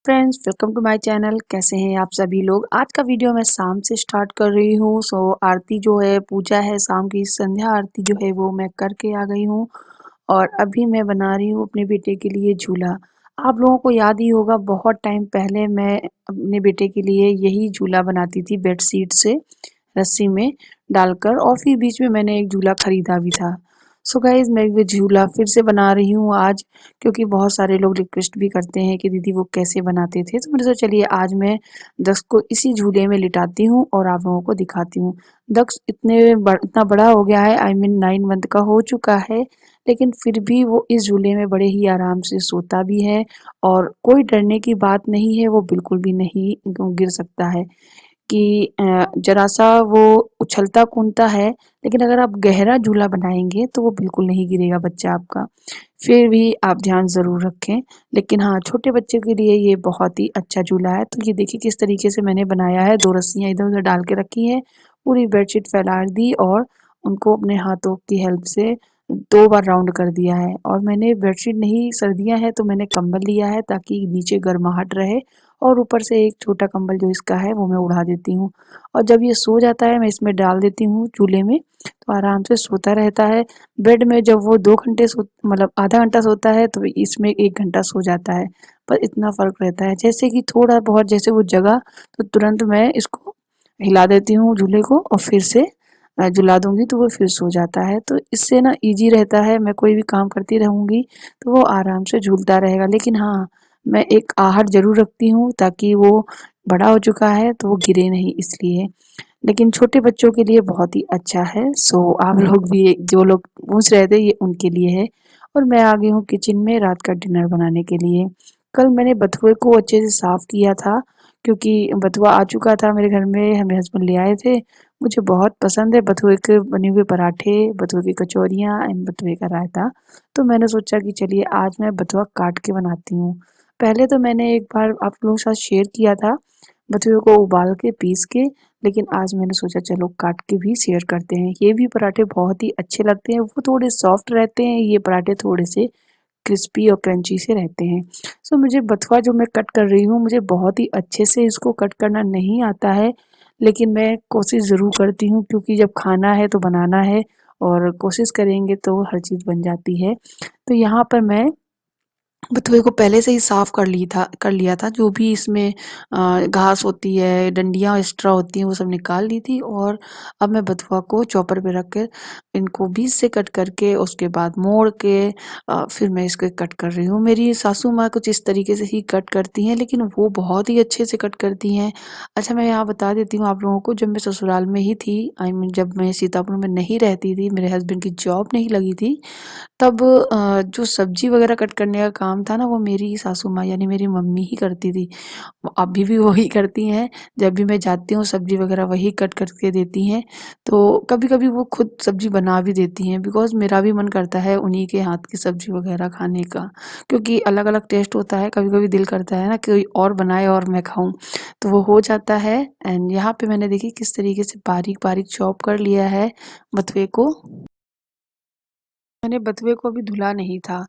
Friends welcome to my channel. कैसे हैं आप सभी लोग। आज का वीडियो मैं शाम से स्टार्ट कर रही हूँ। आरती जो है, पूजा है, शाम की संध्या आरती जो है वो मैं करके आ गई हूँ। और अभी मैं बना रही हूँ अपने बेटे के लिए झूला। आप लोगों को याद ही होगा, बहुत टाइम पहले मैं अपने बेटे के लिए यही झूला बनाती थी, बेडशीट से रस्सी में डालकर। और फिर बीच में मैंने एक झूला खरीदा भी था। सो गाइज, मैं वो झूला फिर से बना रही हूँ आज, क्योंकि बहुत सारे लोग रिक्वेस्ट भी करते हैं कि दीदी वो कैसे बनाते थे। तो मैंने सोचा चलिए आज मैं दक्ष को इसी झूले में लिटाती हूँ और आप लोगों को दिखाती हूँ। दक्ष इतना बड़ा हो गया है, आई मीन 9 मंथ का हो चुका है, लेकिन फिर भी वो इस झूले में बड़े ही आराम से सोता भी है। और कोई डरने की बात नहीं है, वो बिल्कुल भी नहीं गिर सकता है। कि जरा-सा वो उछलता-कूदता है, लेकिन अगर आप गहरा झूला बनाएँगे तो वो बिल्कुल नहीं गिरेगा बच्चा आपका। फिर भी आप ध्यान ज़रूर रखें। लेकिन हाँ, छोटे बच्चे के लिए ये बहुत ही अच्छा झूला है। तो ये देखिए किस तरीके से मैंने बनाया है, 2 रस्सियाँ इधर-उधर डाल के रखी हैं, पूरी बेडशीट फैला दी और उनको अपने हाथों की हेल्प से 2 बार राउंड कर दिया है। और मैंने बेडशीट नहीं, सर्दियाँ हैं तो मैंने कंबल लिया है ताकि नीचे गर्माहट रहे, और ऊपर से एक छोटा कंबल जो इसका है वो मैं उड़ा देती हूँ। और जब ये सो जाता है मैं इसमें डाल देती हूँ झूले में, तो आराम से सोता रहता है। बेड में जब वो 2 घंटे सो मतलब आधा घंटा सोता है तो इसमें 1 घंटा सो जाता है। पर इतना फ़र्क रहता है, जैसे कि थोड़ा बहुत जैसे वो जगा तो तुरंत मैं इसको हिला देती हूँ झूले को, और फिर से झुला दूँगी तो वो फिर सो जाता है। तो इससे ना ईज़ी रहता है, मैं कोई भी काम करती रहूँगी तो वो आराम से झूलता रहेगा। लेकिन हाँ, मैं एक आहट ज़रूर रखती हूँ ताकि वो बड़ा हो चुका है तो वो गिरे नहीं इसलिए। लेकिन छोटे बच्चों के लिए बहुत ही अच्छा है। आप लोग भी, जो लोग पूछ रहे थे, ये उनके लिए है। और मैं आ गई हूँ किचन में रात का डिनर बनाने के लिए। कल मैंने बथुए को अच्छे से साफ़ किया था, क्योंकि बथुआ आ चुका था मेरे घर में, मेरे हस्बैंड ले आए थे। मुझे बहुत पसंद है बथुए के बने हुए पराठे, बथुए की कचौरियाँ एंड बथुए का रायता। तो मैंने सोचा कि चलिए आज मैं बथुआ काट के बनाती हूँ। पहले तो मैंने एक बार आप लोगों के साथ शेयर किया था, बथुए को उबाल के पीस के, लेकिन आज मैंने सोचा चलो काट के भी शेयर करते हैं। ये भी पराठे बहुत ही अच्छे लगते हैं, वो थोड़े सॉफ्ट रहते हैं, ये पराठे थोड़े से क्रिस्पी और क्रंची से रहते हैं। मुझे बथुआ जो मैं कट कर रही हूँ, मुझे बहुत ही अच्छे से इसको कट करना नहीं आता है, लेकिन मैं कोशिश ज़रूर करती हूँ, क्योंकि जब खाना है तो बनाना है, और कोशिश करेंगे तो हर चीज़ बन जाती है। तो यहाँ पर मैं बथुए को पहले से ही साफ़ कर लिया था, जो भी इसमें घास होती है, डंडियाँ एक्स्ट्रा होती हैं, वो सब निकाल ली थी। और अब मैं बथुआ को चॉपर पे रख के इनको बीच से कट करके, उसके बाद मोड़ के फिर मैं इसको कट कर रही हूँ। मेरी सासू माँ कुछ इस तरीके से ही कट करती हैं, लेकिन वो बहुत ही अच्छे से कट करती हैं। अच्छा, मैं यहाँ बता देती हूँ आप लोगों को, जब मैं ससुराल में ही थी, आई मीन जब मैं सीतापुर में नहीं रहती थी, मेरे हस्बैंड की जॉब नहीं लगी थी, तब जो सब्ज़ी वग़ैरह कट करने का काम था ना, वो मेरी सासू माँ यानी मेरी मम्मी ही करती थी। वो अभी भी वही करती हैं, जब भी मैं जाती हूँ सब्ज़ी वग़ैरह वही कट करके देती हैं। तो कभी-कभी वो खुद सब्ज़ी बना भी देती हैं, बिकॉज़ मेरा भी मन करता है उन्हीं के हाथ की सब्ज़ी वग़ैरह खाने का, क्योंकि अलग-अलग टेस्ट होता है। कभी-कभी दिल करता है ना कोई और बनाए और मैं खाऊँ, तो वो हो जाता है। एंड यहाँ पे मैंने देखिए किस तरीके से बारीक-बारीक चॉप कर लिया है बथुए को। मैंने बथुए को अभी धुला नहीं था।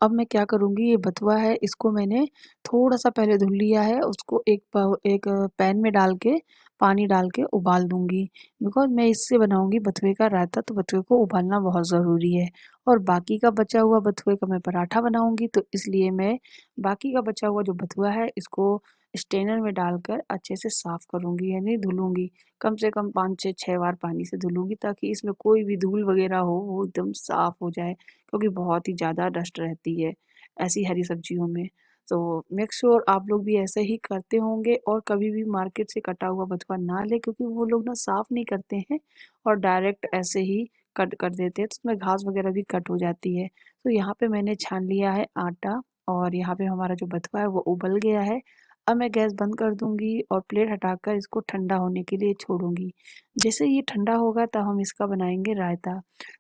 अब मैं क्या करूँगी, ये बथुआ है इसको मैंने थोड़ा-सा पहले धुल लिया है, उसको एक पैन में डाल के, पानी डाल के उबाल दूँगी। बिकॉज़ मैं इससे बनाऊँगी बथुए का रायता, तो बथुए को उबालना बहुत ज़रूरी है। और बाकी का बचा हुआ बथुए का मैं पराठा बनाऊँगी, तो इसलिए मैं बाकी का बचा हुआ जो बथुआ है इसको स्ट्रेनर में डालकर अच्छे से साफ़ करूँगी, यानी धुलूँगी। कम से कम 5 से 6 बार पानी से धुलूँगी, ताकि इसमें कोई भी धूल वग़ैरह हो वो एकदम साफ़ हो जाए, क्योंकि बहुत ही ज़्यादा डस्ट रहती है ऐसी हरी सब्जियों में। तो मेक श्योर आप लोग भी ऐसे ही करते होंगे, और कभी भी मार्केट से कटा हुआ बथुआ ना लें, क्योंकि वो लोग ना साफ़ नहीं करते हैं और डायरेक्ट ऐसे ही कट कर देते हैं, तो उसमें घास वग़ैरह भी कट हो जाती है। तो यहाँ पे मैंने छान लिया है आटा, और यहाँ पे हमारा जो बथुआ है वो उबल गया है। अब मैं गैस बंद कर दूँगी और प्लेट हटाकर इसको ठंडा होने के लिए छोड़ूँगी। जैसे ये ठंडा होगा तब हम इसका बनाएँगे रायता।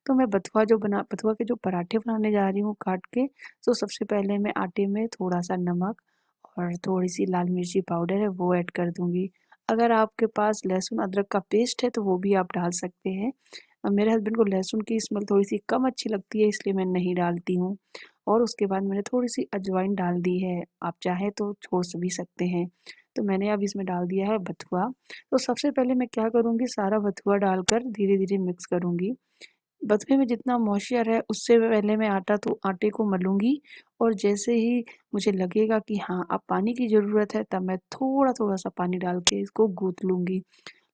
तो मैं बथुआ के जो पराठे बनाने जा रही हूँ काट के, तो सबसे पहले मैं आटे में थोड़ा-सा नमक और थोड़ी-सी लाल मिर्ची पाउडर है वो ऐड कर दूँगी। अगर आपके पास लहसुन अदरक का पेस्ट है तो वो भी आप डाल सकते हैं। मेरे हस्बैंड को लहसुन की स्मेल थोड़ी-सी कम अच्छी लगती है, इसलिए मैं नहीं डालती हूँ। और उसके बाद मैंने थोड़ी-सी अजवाइन डाल दी है, आप चाहें तो छोड़ भी सकते हैं। तो मैंने अब इसमें डाल दिया है बथुआ। तो सबसे पहले मैं क्या करूँगी, सारा बथुआ डालकर धीरे-धीरे मिक्स करूँगी। बथुए में जितना मॉइस्चर है उससे पहले मैं आटे को मलूँगी, और जैसे ही मुझे लगेगा कि हाँ, अब पानी की ज़रूरत है, तब मैं थोड़ा-थोड़ा सा पानी डाल के इसको गूँथ लूँगी।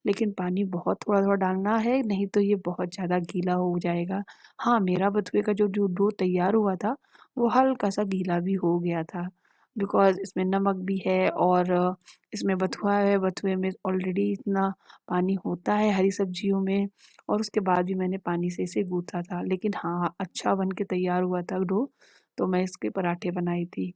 लेकिन पानी बहुत थोड़ा-थोड़ा डालना है, नहीं तो ये बहुत ज़्यादा गीला हो जाएगा। हाँ, मेरा बथुए का जो जो डो तैयार हुआ था, वो हल्का-सा गीला भी हो गया था। बिकॉज़ इसमें नमक भी है, और इसमें बथुआ है, बथुए में ऑलरेडी इतना पानी होता है हरी सब्जियों में, और उसके बाद भी मैंने पानी से इसे गूँथा था। लेकिन हाँ, अच्छा बन के तैयार हुआ था डो, तो मैं इसके पराठे बनाई थी।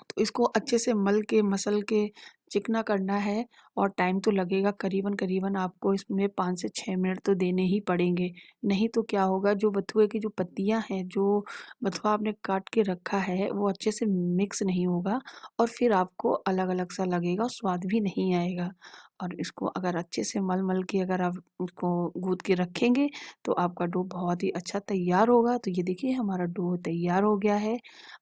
तो इसको अच्छे से मल के, मसल के चिकना करना है, और टाइम तो लगेगा, करीबन-करीबन आपको इसमें 5 से 6 मिनट तो देने ही पड़ेंगे। नहीं तो क्या होगा, जो बथुए की जो पत्तियाँ हैं, जो बथुआ आपने काट के रखा है, वो अच्छे से मिक्स नहीं होगा, और फिर आपको अलग-अलग सा लगेगा, स्वाद भी नहीं आएगा। और इसको अगर अच्छे से मल-मल के अगर आप उसको गूँथ के रखेंगे, तो आपका डो बहुत ही अच्छा तैयार होगा। तो ये देखिए, हमारा डो तैयार हो गया है,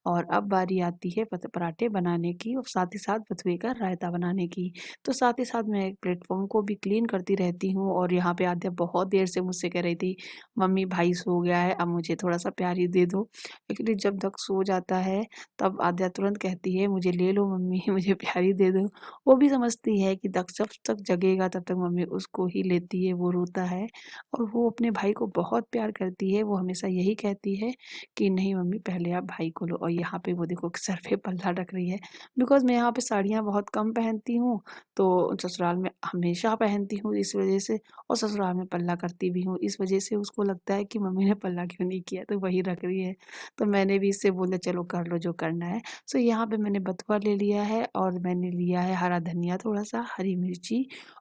और अब बारी आती है पराठे बनाने की, और साथ ही साथ बथुए का रायता बनाने की। तो साथ ही साथ मैं एक प्लेटफ़ॉर्म को भी क्लीन करती रहती हूँ, और यहाँ पे आद्या बहुत देर से मुझसे कह रही थी, मम्मी भाई सो गया है, अब मुझे थोड़ा-सा प्यार ही दे दो। एक्चुअली जब दक्ष सो जाता है, तब आद्या तुरंत कहती है, मुझे ले लो मम्मी, मुझे प्यार ही दे दो। वो भी समझती है कि दक्ष जब तक जगेगा तब तक मम्मी उसको ही लेती है, वो रोता है, और वो अपने भाई को बहुत प्यार करती है। वो हमेशा यही कहती है कि नहीं मम्मी, पहले आप भाई को लो। और यहाँ पे वो देखो सर पे पल्ला रख रही है, बिकॉज़ मैं यहाँ पे साड़ियाँ बहुत कम पहनती हूँ, तो ससुराल में हमेशा पहनती हूँ इस वज़ह से, और ससुराल में पल्ला करती भी हूँ। इस वज़ह से उसको लगता है कि मम्मी ने पल्ला क्यों नहीं किया, तो वही रख रही है। तो मैंने भी इससे बोला, चलो कर लो जो करना है। सो यहाँ पे मैंने बथुआ ले लिया है, और मैंने लिया है हरा धनिया थोड़ा-सा, हरी मिर्ची,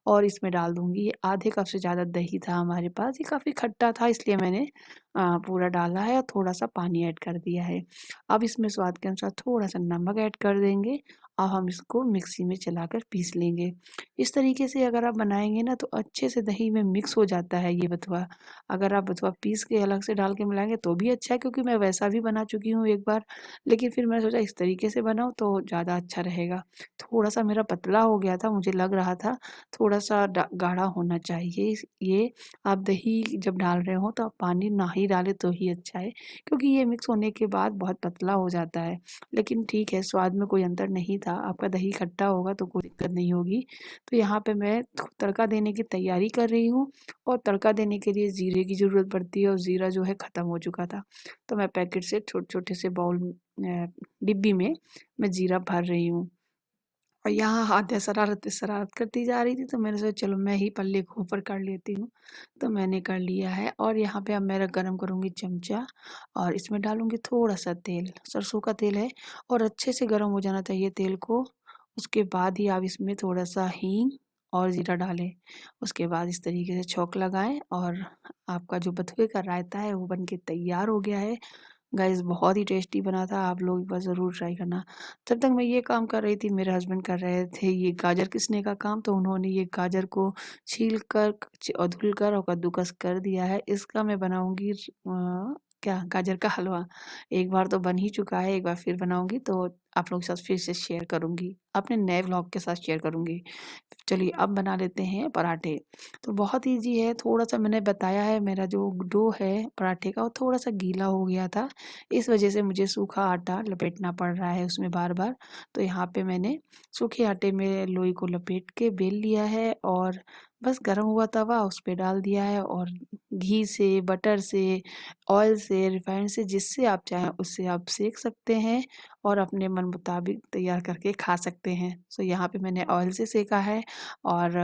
और इसमें डाल दूँगी ये आधे कप से ज़्यादा दही था हमारे पास। ये काफ़ी खट्टा था, इसलिए मैंने पूरा डाला है, और थोड़ा-सा पानी ऐड कर दिया है। अब इसमें स्वाद के अनुसार थोड़ा-सा नमक ऐड कर देंगे। अब हम इसको मिक्सी में चलाकर पीस लेंगे। इस तरीके से अगर आप बनाएँगे ना, तो अच्छे से दही में मिक्स हो जाता है ये बथुआ। अगर आप बथुआ पीस के अलग से डाल के मिलाएँगे तो भी अच्छा है, क्योंकि मैं वैसा भी बना चुकी हूँ एक बार। लेकिन फिर मैंने सोचा इस तरीके से बनाऊँ तो ज़्यादा अच्छा रहेगा। थोड़ा-सा मेरा पतला हो गया था, मुझे लग रहा था थोड़ा-सा गाढ़ा होना चाहिए ये। आप दही जब डाल रहे हो तो आप पानी ना ही डालें तो ही अच्छा है, क्योंकि ये मिक्स होने के बाद बहुत पतला हो जाता है। लेकिन ठीक है, स्वाद में कोई अंतर नहीं था, आपका दही खट्टा होगा तो कोई दिक्कत नहीं होगी। तो यहाँ पे मैं तड़का देने की तैयारी कर रही हूँ, और तड़का देने के लिए ज़ीरे की ज़रूरत पड़ती है, और ज़ीरा जो है ख़त्म हो चुका था। तो मैं पैकेट से छोटे-छोटे से डिब्बी में मैं ज़ीरा भर रही हूँ। और यहाँ हाथ शरारत पे शरारत करती जा रही थी, तो मैंने सोचा चलो मैं ही पल्ले को ऊपर कर लेती हूँ। तो मैंने कर लिया है, और यहाँ पे अब मैं गरम करूँगी चमचा, और इसमें डालूँगी थोड़ा-सा तेल, सरसों का तेल है, और अच्छे से गरम हो जाना चाहिए तेल को। उसके बाद ही आप इसमें थोड़ा-सा हींग और जीरा डालें। उसके बाद इस तरीके से छौंक लगाएँ, और आपका जो बथुए का रायता है वो बन के तैयार हो गया है। गाइस बहुत ही टेस्टी बना था, आप लोग एक बार ज़रूर ट्राई करना। जब तक मैं ये काम कर रही थी, मेरे हस्बैंड कर रहे थे ये गाजर घिसने का काम, तो उन्होंने ये गाजर को छील कर और धुल कर और कद्दूकस कर दिया है। इसका मैं बनाऊँगी क्या गाजर का हलवा। एक बार तो बन ही चुका है, एक बार फिर बनाऊँगी, तो आप लोगों के साथ फिर से शेयर करूँगी। अपने नए व्लॉग के साथ शेयर करूँगी। चलिए अब बना लेते हैं पराठे। तो बहुत ईज़ी है, थोड़ा-सा मैंने बताया है, मेरा जो डो है पराठे का वो थोड़ा-सा गीला हो गया था। इस वजह से मुझे सूखा आटा लपेटना पड़ रहा है उसमें बार-बार। तो यहाँ पे मैंने सूखे आटे में लोई को लपेट के बेल लिया है, और बस गरम हुआ तवा उस पे डाल दिया है, और घी से, बटर से, ऑयल से, रिफाइंड से, जिससे आप चाहें उससे आप सेंक सकते हैं, और अपने मन मुताबिक तैयार करके खा सकते हैं। सो यहाँ पे मैंने ऑयल से सेका है, और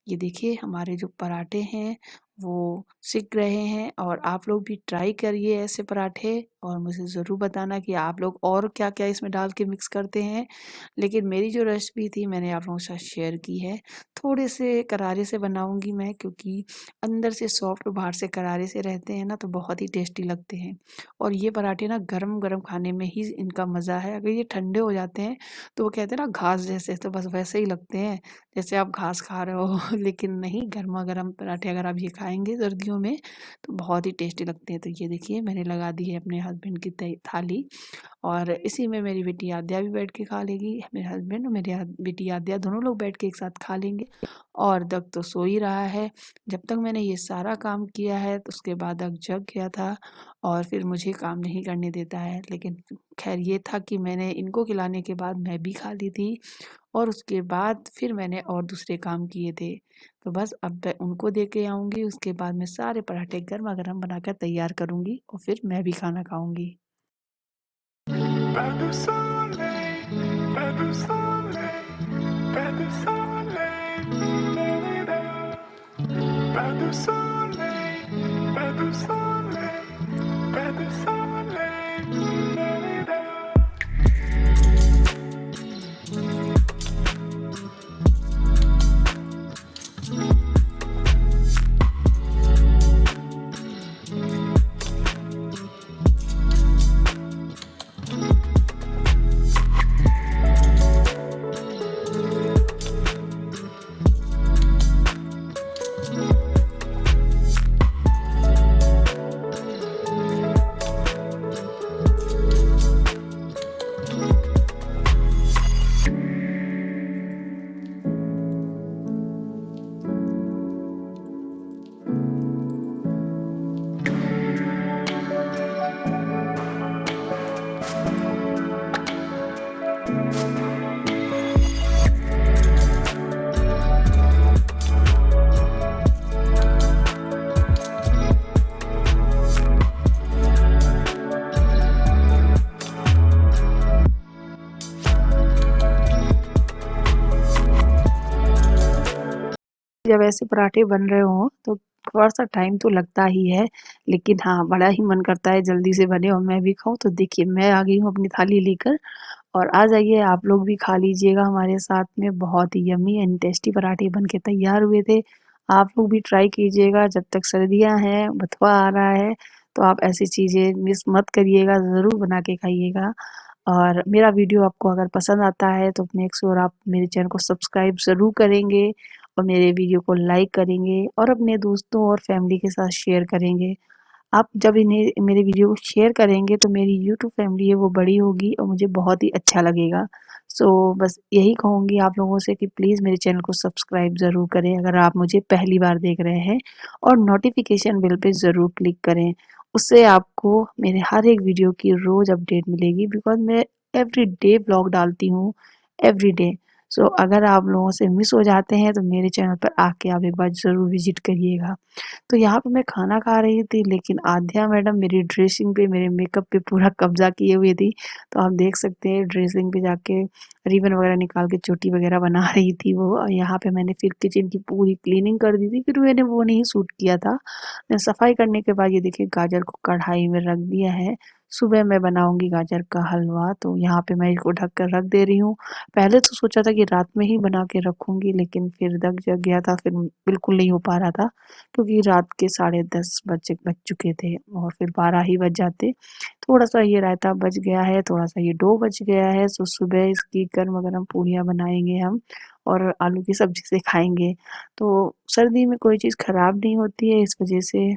ये देखिए हमारे जो पराठे हैं वो सिक रहे हैं, और आप लोग भी ट्राई करिए ऐसे पराठे, और मुझे ज़रूर बताना कि आप लोग और क्या-क्या इसमें डाल के मिक्स करते हैं। लेकिन मेरी जो रेसिपी थी मैंने आप लोगों के साथ शेयर की है। थोड़े से करारे से बनाऊँगी मैं, क्योंकि अंदर से सॉफ्ट बाहर से करारे से रहते हैं ना, तो बहुत ही टेस्टी लगते हैं। और ये पराठे ना गरम-गरम खाने में ही इनका मज़ा है। अगर ये ठंडे हो जाते हैं तो वो कहते हैं ना घास जैसे, तो बस वैसे ही लगते हैं जैसे आप घास खा रहे हो। लेकिन नहीं, गरमा-गरम पराठे अगर आप ये खाएँ खाएंगे सर्दियों में तो बहुत ही टेस्टी लगते हैं। तो ये देखिए मैंने लगा दी है अपने हस्बैंड की थाली, और इसी में मेरी बेटी आद्या भी बैठ के खा लेगी। मेरे हस्बैंड और मेरी बेटी आद्या दोनों लोग बैठ के एक साथ खा लेंगे। और दग तो सो ही रहा है। जब तक मैंने ये सारा काम किया है तो उसके बाद दग जग गया था और फिर मुझे काम नहीं करने देता है। लेकिन खैर ये था कि मैंने इनको खिलाने के बाद मैं भी खा ली थी और उसके बाद फिर मैंने और दूसरे काम किए थे। तो बस अब मैं उनको दे के आऊँगी, उसके बाद मैं सारे पराठे गरमा-गरम बनाकर तैयार करूँगी और फिर मैं भी खाना खाऊँगी। Pas de soleil, pas de soleil, pas de soleil, da-da-da. Pas de soleil, pas de soleil, pas de soleil, da-da-da. जब ऐसे पराठे बन रहे हों तो थोड़ा-सा टाइम तो लगता ही है, लेकिन हाँ, बड़ा ही मन करता है जल्दी से बने और मैं भी खाऊँ। तो देखिए मैं आ गई हूँ अपनी थाली लेकर और आ जाइए आप लोग भी खा लीजिएगा हमारे साथ में। बहुत ही यम्मी एंड टेस्टी पराठे बन के तैयार हुए थे। आप लोग भी ट्राई कीजिएगा, जब तक सर्दियाँ हैं, बथुआ आ रहा है, तो आप ऐसी चीज़ें मिस मत करिएगा, ज़रूर बना के खाइएगा। और मेरा वीडियो आपको अगर पसंद आता है तो मेक श्योर आप मेरे चैनल को सब्सक्राइब ज़रूर करेंगे और मेरे वीडियो को लाइक करेंगे और अपने दोस्तों और फैमिली के साथ शेयर करेंगे। आप जब इन्हें मेरे वीडियो को शेयर करेंगे तो मेरी यूट्यूब फैमिली है वो बड़ी होगी और मुझे बहुत ही अच्छा लगेगा। सो बस यही कहूँगी आप लोगों से कि प्लीज़ मेरे चैनल को सब्सक्राइब ज़रूर करें अगर आप मुझे पहली बार देख रहे हैं, और नोटिफिकेशन बेल पे ज़रूर क्लिक करें। उससे आपको मेरे हर एक वीडियो की रोज़ अपडेट मिलेगी, बिकॉज़ मैं एवरीडे व्लॉग डालती हूँ, एवरीडे। सो अगर आप लोगों से मिस हो जाते हैं तो मेरे चैनल पर आके आप एक बार ज़रूर विज़िट करिएगा। तो यहाँ पे मैं खाना खा रही थी, लेकिन आध्या मैडम मेरी ड्रेसिंग पे, मेरे मेकअप पे पूरा कब्ज़ा किए हुए थी। तो आप देख सकते हैं ड्रेसिंग पे जाके रिबन वगैरह निकाल के चोटी वगैरह बना रही थी वो, और यहाँ पे मैंने फिर किचन की पूरी क्लीनिंग कर दी थी, फिर मैंने वो नहीं शूट किया था। सफाई करने के बाद ये देखिए गाजर को कढ़ाई में रख दिया है। सुबह मैं बनाऊँगी गाजर का हलवा, तो यहाँ पे मैं इसको ढक कर रख दे रही हूँ। पहले तो सोचा था कि रात में ही बना के रखूँगी, लेकिन फिर दग जग गया था, फिर बिल्कुल नहीं हो पा रहा था, क्योंकि रात के 10:30 बज चुके थे और फिर 12 ही बज जाते। थोड़ा-सा ये रायता बच गया है, थोड़ा-सा ये डो बच गया है, सो सुबह इसकी गरमा-गरम पूड़ियाँ बनाएँगे हम और आलू की सब्ज़ी से खाएँगे। तो सर्दी में कोई चीज़ खराब नहीं होती है, इस वज़ह से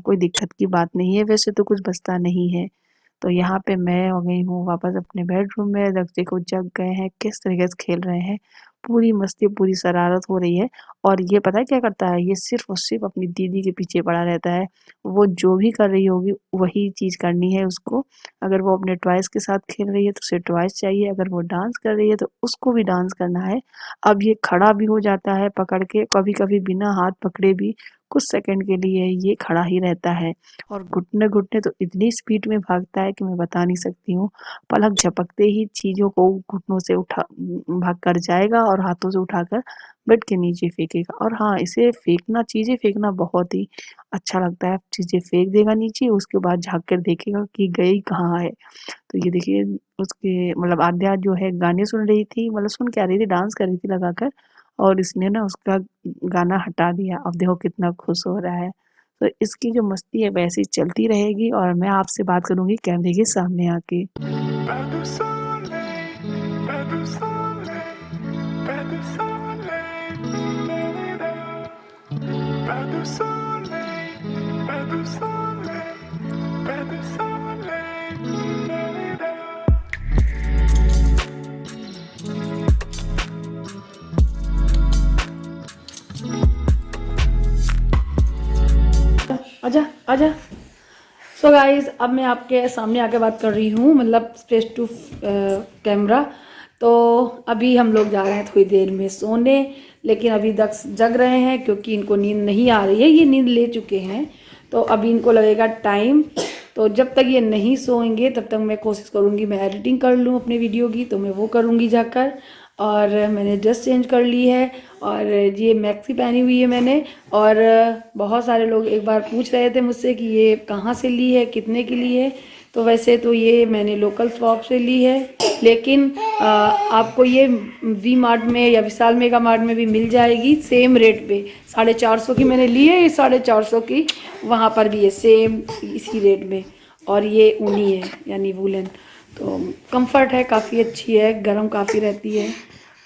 कोई दिक्कत की बात नहीं है, वैसे तो कुछ बचता नहीं है। तो यहाँ पे मैं हो गई हूँ वापस अपने बेडरूम में, बच्चे को जग गए हैं, किस तरीके से खेल रहे हैं, पूरी मस्ती, पूरी शरारत हो रही है। और ये पता है क्या करता है, ये सिर्फ़ और सिर्फ़ अपनी दीदी के पीछे पड़ा रहता है। वो जो भी कर रही होगी वही चीज़ करनी है उसको। अगर वो अपने टॉयज़ के साथ खेल रही है तो उसे टॉयज़ चाहिए, अगर वो डांस कर रही है तो उसको भी डांस करना है। अब ये खड़ा भी हो जाता है पकड़ के, कभी-कभी बिना हाथ पकड़े भी कुछ सेकंड के लिए ये खड़ा ही रहता है। और घुटने-घुटने तो इतनी स्पीड में भागता है कि मैं बता नहीं सकती हूँ। पलक झपकते ही चीज़ों को घुटनों से भाग कर जाएगा और हाथों से उठाकर बेड के नीचे फेंकेगा। और हाँ, इसे फेंकना, चीज़ें फेंकना बहुत ही अच्छा लगता है। चीज़ें फेंक देगा नीचे, उसके बाद झाँक कर देखेगा कि गई कहाँ है। तो ये देखिए उसके मतलब आध्या जो है गाने सुन रही थी, मतलब सुन क्या रही थी, डांस कर रही थी लगाकर, और इसने ना उसका गाना हटा दिया। अब देखो कितना खुश हो रहा है। तो इसकी जो मस्ती है वैसे ही चलती रहेगी और मैं आपसे बात करूँगी कैमरे के सामने आके। Pas de soleil, pas de soleil, pas de soleil, da-da-da. Pas de soleil, आजा। सो गाइस, अब मैं आपके सामने आके बात कर रही हूँ, मतलब फेस टू कैमरा। तो अभी हम लोग जा रहे हैं थोड़ी देर में सोने, लेकिन अभी दक्ष जग रहे हैं क्योंकि इनको नींद नहीं आ रही है। ये नींद ले चुके हैं, तो अभी इनको लगेगा टाइम। तो जब तक ये नहीं सोएंगे तब तक मैं कोशिश करूँगी मैं एडिटिंग कर लूँ अपने वीडियो की, तो मैं वो करूँगी जाकर। और मैंने ड्रेस चेंज कर ली है, और ये मैक्सी पहनी हुई है मैंने। और बहुत सारे लोग एक बार पूछ रहे थे मुझसे कि ये कहाँ से ली है, कितने की ली है। तो वैसे तो ये मैंने लोकल शॉप से ली है, लेकिन आपको ये वी मार्ट में या विशाल मेगा मार्ट में भी मिल जाएगी सेम रेट पे। 450 की मैंने ली है, ये 450 की वहाँ पर भी है सेम इसी रेट में। और ये ऊनी है यानी वूलन, तो कंफर्ट है, काफ़ी अच्छी है, गर्म काफ़ी रहती है।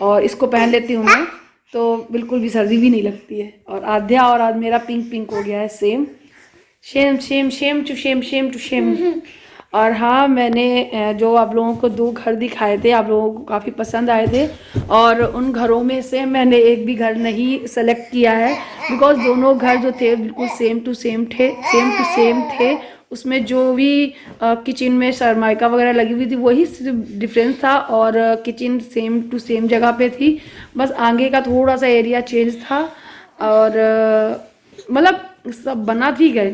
और इसको पहन लेती हूँ मैं तो बिल्कुल भी सर्दी भी नहीं लगती है। और आध्या और आज मेरा पिंक पिंक हो गया है, same same same same to same same to same. और हाँ, मैंने जो आप लोगों को 2 घर दिखाए थे, आप लोगों को काफ़ी पसंद आए थे। और उन घरों में से मैंने एक भी घर नहीं सेलेक्ट किया है, बिकॉज दोनों घर जो थे बिल्कुल सेम टू सेम थे। उसमें जो भी किचन में सरमाइका वगैरह लगी हुई थी वही सिर्फ डिफरेंस था, और किचन सेम टू सेम जगह पे थी। बस आगे का थोड़ा सा एरिया चेंज था। और मतलब सब बना ठीक है,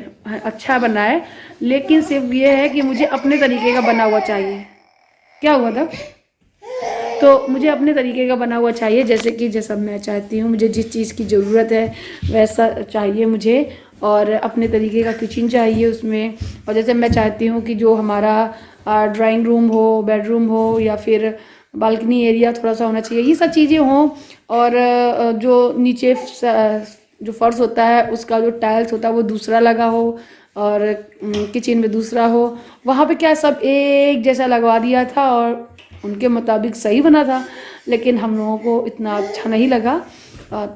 अच्छा बना है, लेकिन सिर्फ ये है कि मुझे अपने तरीके का बना हुआ चाहिए। क्या हुआ था? तो मुझे अपने तरीके का बना हुआ चाहिए, जैसे कि जैसा मैं चाहती हूँ, मुझे जिस चीज़ की ज़रूरत है वैसा चाहिए मुझे। और अपने तरीके का किचन चाहिए उसमें। और जैसे मैं चाहती हूँ कि जो हमारा ड्राइंग रूम हो, बेडरूम हो, या फिर बालकनी एरिया थोड़ा सा होना चाहिए, ये सब चीज़ें हों। और जो नीचे जो फर्श होता है उसका जो टाइल्स होता है वो दूसरा लगा हो, और किचन में दूसरा हो। वहाँ पे क्या सब एक जैसा लगवा दिया था और उनके मुताबिक सही बना था, लेकिन हम लोगों को इतना अच्छा नहीं लगा।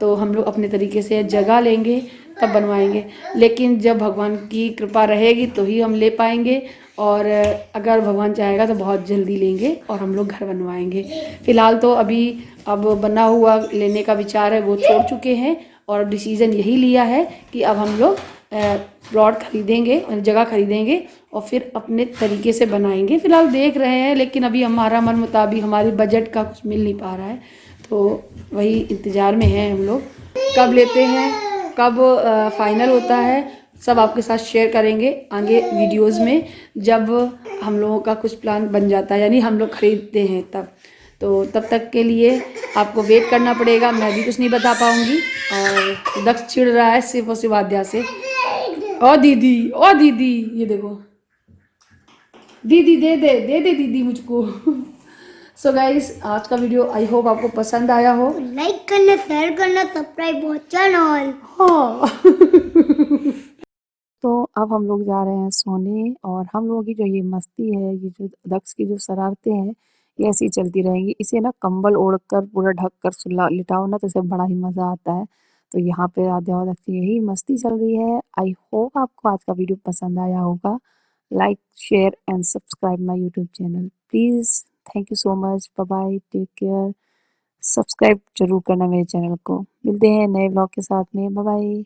तो हम लोग अपने तरीके से जगह लेंगे तब बनवाएंगे, लेकिन जब भगवान की कृपा रहेगी तो ही हम ले पाएंगे। और अगर भगवान चाहेगा तो बहुत जल्दी लेंगे और हम लोग घर बनवाएंगे। फ़िलहाल तो अभी अब बना हुआ लेने का विचार है वो छोड़ चुके हैं, और डिसीज़न यही लिया है कि अब हम लोग प्लॉट खरीदेंगे, जगह खरीदेंगे और फिर अपने तरीके से बनाएंगे। फ़िलहाल देख रहे हैं, लेकिन अभी हमारा मन मुताबिक हमारे बजट का कुछ मिल नहीं पा रहा है, तो वही इंतज़ार में हैं हम लोग। कब लेते हैं, कब फाइनल होता है, सब आपके साथ शेयर करेंगे आगे वीडियोस में, जब हम लोगों का कुछ प्लान बन जाता है, यानी हम लोग खरीदते हैं तब। तो तब तक के लिए आपको वेट करना पड़ेगा, मैं भी कुछ नहीं बता पाऊँगी। और दक्ष चिढ़ रहा है सिर्फ और सिर्फ आध्या से। ओ दीदी, ओ दीदी, ये देखो दीदी, दे दे दीदी मुझको। सो गाइस, आज का वीडियो आई होप आपको पसंद आया हो। लाइक करना, शेयर करना, सब्सक्राइब हो चैनल। हाँ। तो अब हम लोग जा रहे हैं सोने, और हम लोगों की जो ये मस्ती है, ये जो दक्ष की जो शरारतें हैं, ये ऐसी चलती रहेंगी। इसे ना कंबल ओढ़कर पूरा ढक कर सुला लिटाओ ना, तो इसे बड़ा ही मज़ा आता है। तो यहाँ पे आध्या और दक्ष की यही मस्ती चल रही है। आई होप आपको आज का वीडियो पसंद आया होगा। Like, share and subscribe my YouTube channel please. Thank you so much. Bye bye, take care. Subscribe ज़रूर करना मेरे चैनल को। मिलते हैं नए व्लॉग के साथ में। Bye bye.